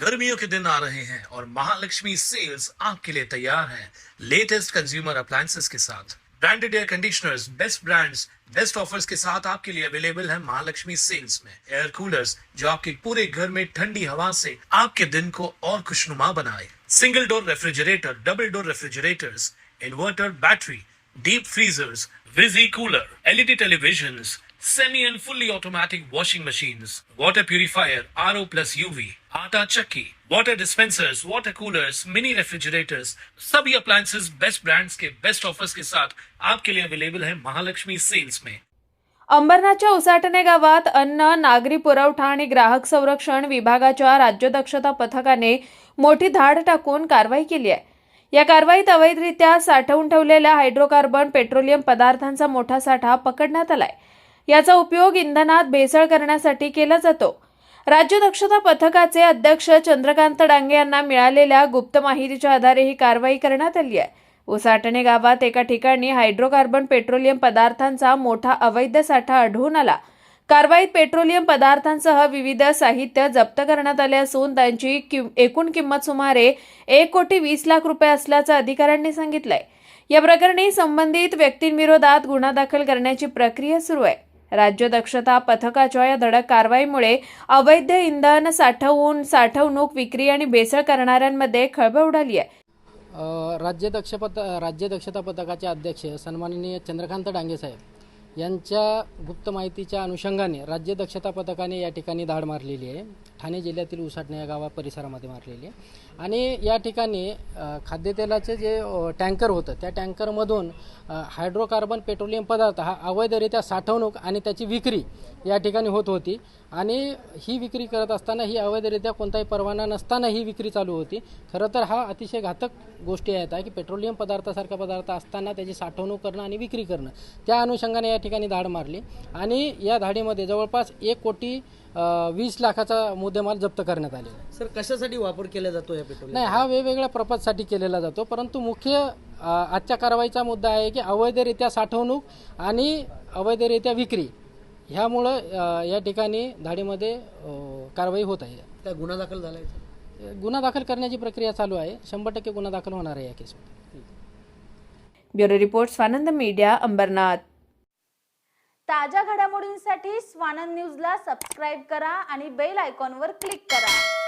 गर्मियों के दिन आ रहे हैं और महालक्ष्मी सेल्स आपके लिए तैयार है लेटेस्ट कंज्यूमर अप्लायंसेस के साथ। Branded air conditioners, best brands, best offers के साथ आपके लिए अवेलेबल है महालक्ष्मी सेल्स में। एयर कूलर्स जो आपके पूरे घर में ठंडी हवा से आपके दिन को और खुशनुमा बनाए। Single door refrigerator, double door refrigerators, inverter battery, deep freezers, visi cooler, LED televisions, semi and fully automatic washing machines, water purifier, RO plus UV, आटा चक्की, water dispensers, water coolers, mini refrigerators, सभी appliances best brands के best offers के साथ आपके लिए available है Mahalakshmi sales में। अंबरनाथच्या उसाटणे गावात अन्न, नागरी पुरवठा आणि ग्राहक संरक्षण विभागाच्या राज्य दक्षता पथकाने मोठी धाड टाकून कारवाई केली आहे। या कारवाईत अवैधरित्या साठवून ठेवलेल्या हायड्रोकार्बन पेट्रोलियम पदार्थांचा मोठा साठा पकडण्यात आलाय। याचा उपयोग इंधनात भेसळ करण्यासाठी केला जातो। राज्य दक्षता पथकाचे अध्यक्ष चंद्रकांत डांगे यांना मिळालेल्या गुप्त माहितीच्या आधारे ही कारवाई करण्यात आली आहे। उसाटणे गावात एका ठिकाणी हायड्रोकार्बन पेट्रोलियम पदार्थांचा मोठा अवैध साठा आढळून आला। कारवाईत पेट्रोलियम पदार्थांसह विविध साहित्य जप्त करण्यात आले असून त्यांची एकूण किंमत सुमारे 1,20,00,000 रुपये असल्याचं अधिकाऱ्यांनी सांगितलंय। या प्रकरणी संबंधित व्यक्तींविरोधात गुन्हा दाखल करण्याची प्रक्रिया सुरू आहे। राज्य दक्षता पथकाच्या या धडक कारवाईमुळे अवैध इंधन साठवणूक, विक्री आणि भेसळ करणाऱ्यांमध्ये खळबळ उडाली आहे। राज्य दक्षता पथकाचे अध्यक्ष सन्माननीय चंद्रकांत डांगे साहेब यांच्या गुप्त माहितीच्या अनुषंगाने राज्य दक्षता पथकाने या ठिकाणी धाड मारलेली आहे। ठाणे जिल्ह्यातील उसाटणे या गावा परिसरामध्ये मारलेली आहे आणि या ठिकाणी खाद्यतेलाचे जे टँकर होतं त्या टँकरमधून हायड्रोकार्बन पेट्रोलियम पदार्थ हा अवैधरित्या साठवणूक आणि त्याची विक्री या ठिकाणी होत होती आणि ही विक्री करत असताना ही अवैधरित्या कोणताही परवाना नसताना ही विक्री चालू होती। खरं तर हा अतिशय घातक गोष्टी आहेत की पेट्रोलियम पदार्थासारखा पदार्थ असताना त्याची साठवणूक करणं आणि विक्री करणं। त्या अनुषंगाने या ठिकाणी धाड मारली आणि या धाडीमध्ये जवळपास 1,20,00,000चा मुद्देमाल जप्त करण्यात आले। सर, कशासाठी वापर केला जातो या पेट्रोल? नाही, हा वेगवेगळ्या पर्पजसाठी केलेला जातो, परंतु मुख्य आजच्या कारवाईचा मुद्दा आहे की अवैधरित्या साठवणूक आणि अवैधरित्या विक्री ह्यामुळं या ठिकाणी धाडीमध्ये कारवाई होत आहे। काय गुन्हा दाखल झाला आहे? गुन्हा दाखल करण्याची प्रक्रिया चालू आहे। 100% गुन्हा दाखल होणार आहे या केसमध्ये। Bureau report, Swanand media, Ambernath. ताज्या घडामोडींसाठी स्वानंद न्यूजला सबस्क्राईब करा आणि बेल आयकॉनवर क्लिक करा।